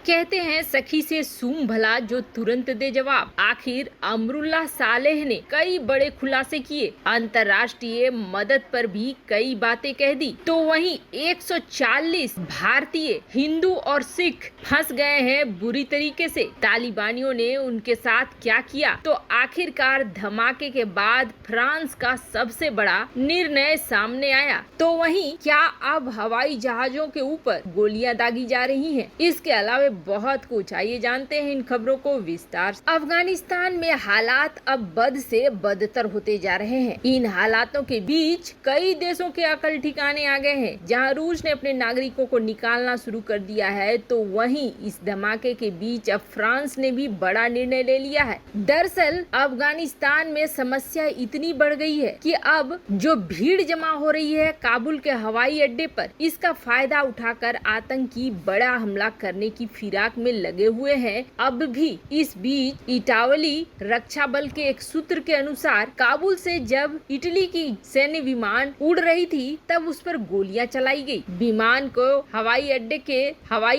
कहते हैं सखी से सूम भला जो तुरंत दे जवाब। आखिर अमरुल्लाह सालेह ने कई बड़े खुलासे किए, अंतर्राष्ट्रीय मदद पर भी कई बातें कह दी। तो वहीं 140 भारतीय हिंदू और सिख फंस गए हैं बुरी तरीके से। तालिबानियों ने उनके साथ क्या किया? तो आखिरकार धमाके के बाद फ्रांस का सबसे बड़ा निर्णय सामने आया। तो वहीं क्या अब हवाई जहाजों के ऊपर गोलियां दागी जा रही हैं? इसके अलावा बहुत कुछ, आइए जानते हैं इन खबरों को विस्तार से। अफगानिस्तान में हालात अब बद से बदतर होते जा रहे हैं। इन हालातों के बीच कई देशों के अकल ठिकाने आ गए हैं। जहां रूस ने अपने नागरिकों को निकालना शुरू कर दिया है, तो वहीं इस धमाके के बीच अब फ्रांस ने भी बड़ा निर्णय ले लिया है। दरअसल अफगानिस्तान में समस्या इतनी बढ़ गई है कि अब जो भीड़ जमा हो रही है काबुल के हवाई अड्डे पर, इसका फायदा उठाकर आतंकी बड़ा हमला करने की फिराक में लगे हुए हैं। अब भी इस बीच इटावली रक्षा बल के एक सूत्र के अनुसार काबुल से जब इटली की सैन्य विमान उड़ रही थी तब उस पर गोलियां चलाई गई। विमान को हवाई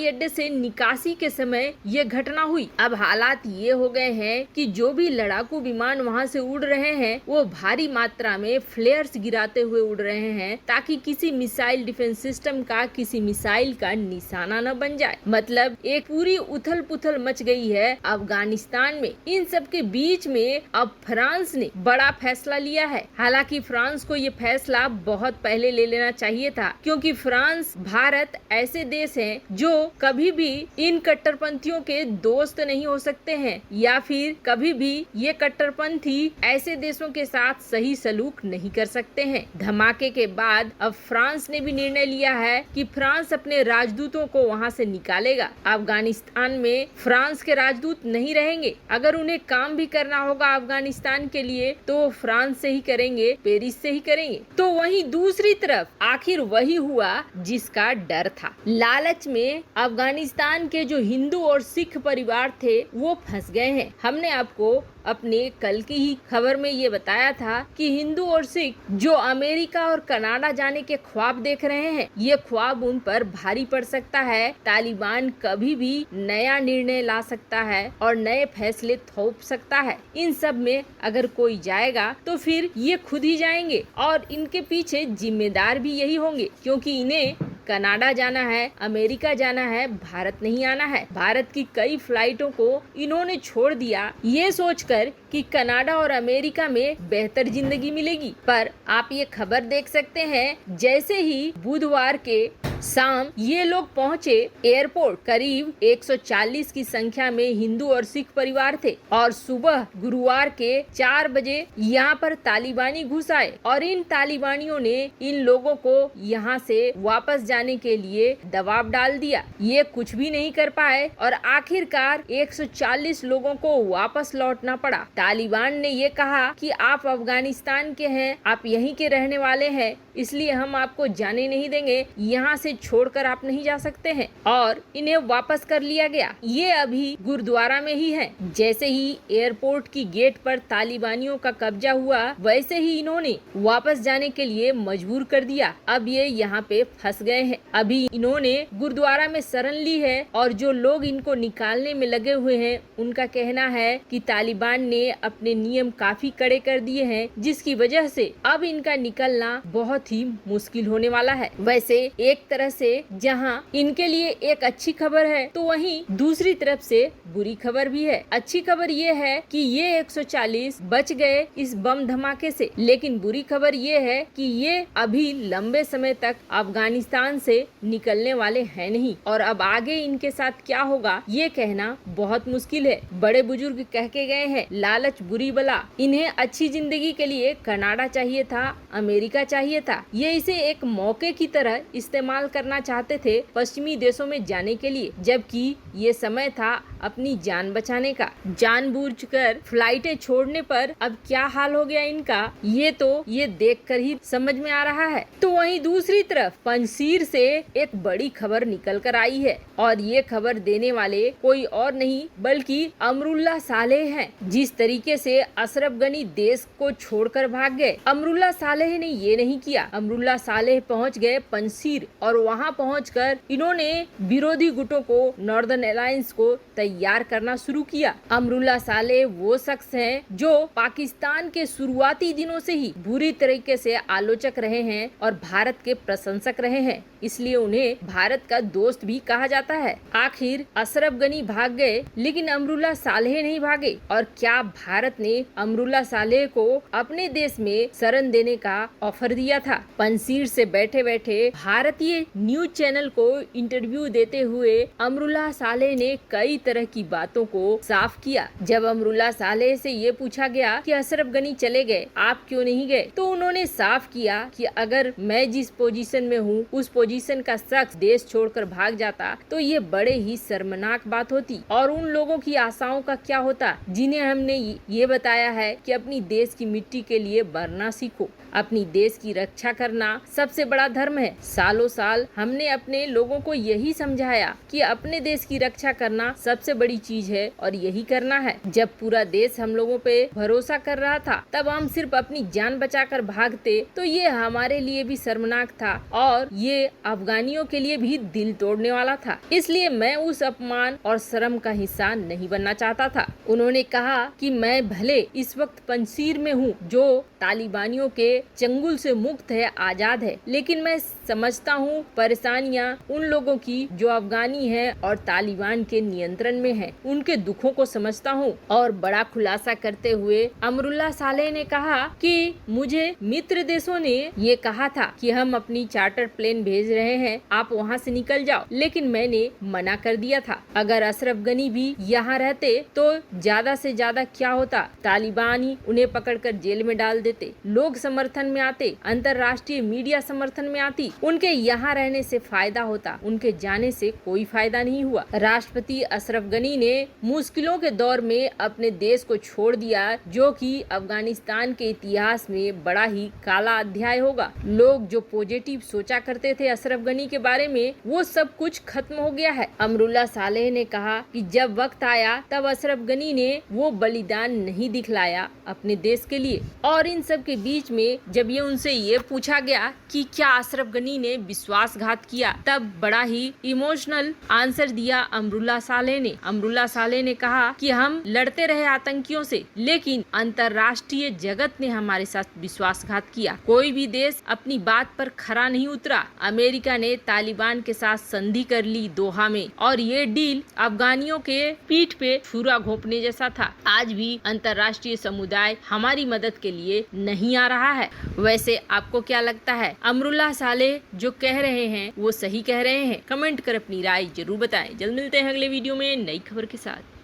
अड्डे से निकासी के समय ये घटना हुई। अब हालात ये हो गए हैं कि जो भी लड़ाकू विमान वहां से उड़ रहे हैं वो भारी मात्रा में फ्लेयर्स गिराते हुए उड़ रहे हैं, ताकि किसी मिसाइल डिफेंस सिस्टम का, किसी मिसाइल का निशाना न बन जाए। मतलब एक पूरी उथल पुथल मच गई है अफगानिस्तान में। इन सब के बीच में अब फ्रांस ने बड़ा फैसला लिया है। हालांकि फ्रांस को ये फैसला बहुत पहले ले लेना चाहिए था, क्योंकि फ्रांस, भारत ऐसे देश हैं जो कभी भी इन कट्टरपंथियों के दोस्त नहीं हो सकते हैं, या फिर कभी भी ये कट्टरपंथी ऐसे देशों के साथ सही सलूक नहीं कर सकते हैं। धमाके के बाद अब फ्रांस ने भी निर्णय लिया है कि फ्रांस अपने राजदूतों को वहां से निकालेगा। अफगानिस्तान में फ्रांस के राजदूत नहीं रहेंगे। अगर उन्हें काम भी करना होगा अफगानिस्तान के लिए तो फ्रांस से ही करेंगे, पेरिस से ही करेंगे। तो वहीं दूसरी तरफ आखिर वही हुआ जिसका डर था। लालच में अफगानिस्तान के जो हिंदू और सिख परिवार थे वो फंस गए हैं। हमने आपको अपने कल की ही खबर में ये बताया था कि हिंदू और सिख जो अमेरिका और कनाडा जाने के ख्वाब देख रहे हैं, ये ख्वाब उन पर भारी पड़ सकता है। तालिबान कभी भी नया निर्णय ला सकता है और नए फैसले थोप सकता है। इन सब में अगर कोई जाएगा तो फिर ये खुद ही जाएंगे और इनके पीछे जिम्मेदार भी यही होंगे, क्योंकि इन्हें कनाडा जाना है, अमेरिका जाना है, भारत नहीं आना है। भारत की कई फ्लाइटों को इन्होंने छोड़ दिया ये सोचकर कि कनाडा और अमेरिका में बेहतर जिंदगी मिलेगी। पर आप ये खबर देख सकते हैं, जैसे ही बुधवार के शाम ये लोग पहुंचे एयरपोर्ट, करीब 140 की संख्या में हिंदू और सिख परिवार थे और सुबह गुरुवार के 4 बजे यहाँ पर तालिबानी घुस आए और इन तालिबानियों ने इन लोगों को यहाँ से वापस जाने के लिए दबाव डाल दिया। ये कुछ भी नहीं कर पाए और आखिरकार 140 लोगों को वापस लौटना पड़ा। तालिबान ने ये कहा कि आप अफगानिस्तान के हैं, आप यहीं के रहने वाले हैं, इसलिए हम आपको जाने नहीं देंगे, यहाँ से छोड़कर आप नहीं जा सकते हैं, और इन्हें वापस कर लिया गया। ये अभी गुरुद्वारा में ही है। जैसे ही एयरपोर्ट की गेट पर तालिबानियों का कब्जा हुआ, वैसे ही इन्होंने वापस जाने के लिए मजबूर कर दिया। अब ये यहाँ पे फंस गए हैं। अभी इन्होंने गुरुद्वारा में शरण ली है और जो लोग इनको निकालने में लगे हुए हैं उनका कहना है कि तालिबान ने अपने नियम काफी कड़े कर दिए हैं, जिसकी वजह से अब इनका निकलना बहुत ही मुश्किल होने वाला है। वैसे एक तरह से जहां इनके लिए एक अच्छी खबर है, तो वहीं दूसरी तरफ से बुरी खबर भी है। अच्छी खबर ये है कि ये 140 बच गए इस बम धमाके से, लेकिन बुरी खबर ये है कि ये अभी लंबे समय तक अफगानिस्तान से निकलने वाले हैं नहीं, और अब आगे इनके साथ क्या होगा ये कहना बहुत मुश्किल है। बड़े बुजुर्ग कह के गए हैं, लालच बुरी बला। इन्हें अच्छी जिंदगी के लिए कनाडा चाहिए था, अमेरिका चाहिए था। ये इसे एक मौके की तरह इस्तेमाल करना चाहते थे पश्चिमी देशों में जाने के लिए, जबकि ये समय था अपनी जान बचाने का। जानबूझकर फ्लाइटें छोड़ने पर अब क्या हाल हो गया इनका, ये देखकर ही समझ में आ रहा है। तो वहीं दूसरी तरफ पंजशीर से एक बड़ी खबर निकल कर आई है, और ये खबर देने वाले कोई और नहीं बल्कि अमरुल्लाह सालेह हैं। जिस तरीके से अशरफ गनी देश को छोड़कर भाग गए, अमरुल्लाह सालेह ने ये नहीं किया। अमरुल्ला सालेह पहुंच गए पंजशीर और वहां पहुंचकर इन्होंने विरोधी गुटों को नॉर्दर्न अलायंस को तैयार करना शुरू किया। अमरुल्ला सालेह वो शख्स हैं जो पाकिस्तान के शुरुआती दिनों से ही बुरी तरीके से आलोचक रहे हैं और भारत के प्रशंसक रहे हैं, इसलिए उन्हें भारत का दोस्त भी कहा जाता है। आखिर अशरफ गनी भाग गए लेकिन अमरुल्ला सालेह नहीं भागे। और क्या भारत ने अमरुल्ला सालेह को अपने देश में शरण देने का ऑफर दिया था। पंजशीर से बैठे बैठे भारतीय न्यूज चैनल को इंटरव्यू देते हुए अमरुल्ला सालेह ने कई तरह की बातों को साफ किया। जब अमरुल्ला सालेह से ये पूछा गया कि अशरफ गनी चले गए, आप क्यों नहीं गए, तो उन्होंने साफ किया कि अगर मैं जिस पोजीशन में हूँ उस पोजीशन का शख्स देश छोड़कर भाग जाता तो ये बड़े ही शर्मनाक बात होती और उन लोगों की आशाओं का क्या होता जिन्हें हमने ये बताया है कि अपनी देश की मिट्टी के लिए मरना सीखो। अपनी देश की रक्षा करना सबसे बड़ा धर्म है। सालों साल हमने अपने लोगों को यही समझाया कि अपने देश की रक्षा करना सबसे बड़ी चीज है और यही करना है। जब पूरा देश हम लोगों पे भरोसा कर रहा था तब हम सिर्फ अपनी जान बचाकर भागते तो ये हमारे लिए भी शर्मनाक था और ये अफगानियों के लिए भी दिल तोड़ने वाला था। इसलिए मैं उस अपमान और शर्म का हिस्सा नहीं बनना चाहता था। उन्होंने कहा कि मैं भले इस वक्त पंजशीर में हूँ जो तालिबानियों के चंगुल से मुक्त है, आजाद है, लेकिन मैं समझता हूँ परेशानियाँ उन लोगों की जो अफगानी हैं और तालिबान के नियंत्रण में हैं, उनके दुखों को समझता हूँ। और बड़ा खुलासा करते हुए अमरुल्ला सालेह ने कहा कि मुझे मित्र देशों ने ये कहा था कि हम अपनी चार्टर प्लेन भेज रहे हैं, आप वहाँ से निकल जाओ, लेकिन मैंने मना कर दिया था। अगर अशरफ गनी भी यहाँ रहते तो ज्यादा से ज्यादा क्या होता, तालिबानी उन्हें पकड़कर जेल में डाल देते, लोग समर्थन में आते, अंतर्राष्ट्रीय मीडिया समर्थन में आती, उनके यहाँ रहने से फायदा होता, उनके जाने से कोई फायदा नहीं हुआ। राष्ट्रपति अशरफ गनी ने मुश्किलों के दौर में अपने देश को छोड़ दिया जो कि अफगानिस्तान के इतिहास में बड़ा ही काला अध्याय होगा। लोग जो पॉजिटिव सोचा करते थे अशरफ गनी के बारे में वो सब कुछ खत्म हो गया है। अमरुल्ला सालेह ने कहा कि जब वक्त आया तब अशरफ गनी ने वो बलिदान नहीं दिखलाया अपने देश के लिए। और इन सब के बीच में जब ये उनसे ये पूछा गया कि क्या अशरफ गनी ने विश्वासघात किया, तब बड़ा ही इमोशनल आंसर दिया अमरुल्ला सालेह ने। अमरुल्ला सालेह ने कहा कि हम लड़ते रहे आतंकियों से, लेकिन अंतर्राष्ट्रीय जगत ने हमारे साथ विश्वासघात किया। कोई भी देश अपनी बात पर खरा नहीं उतरा। अमेरिका ने तालिबान के साथ संधि कर ली दोहा में और ये डील अफगानियों के पीठ पे छुरा घोंपने जैसा था। आज भी अंतर्राष्ट्रीय समुदाय हमारी मदद के लिए नहीं आ रहा है। वैसे आपको क्या लगता है, अमरुल्ला सालेह जो कह रहे हैं वो सही कह रहे हैं? कमेंट कर अपनी राय जरूर बताएं। जल्द मिलते हैं अगले वीडियो में नई खबर के साथ।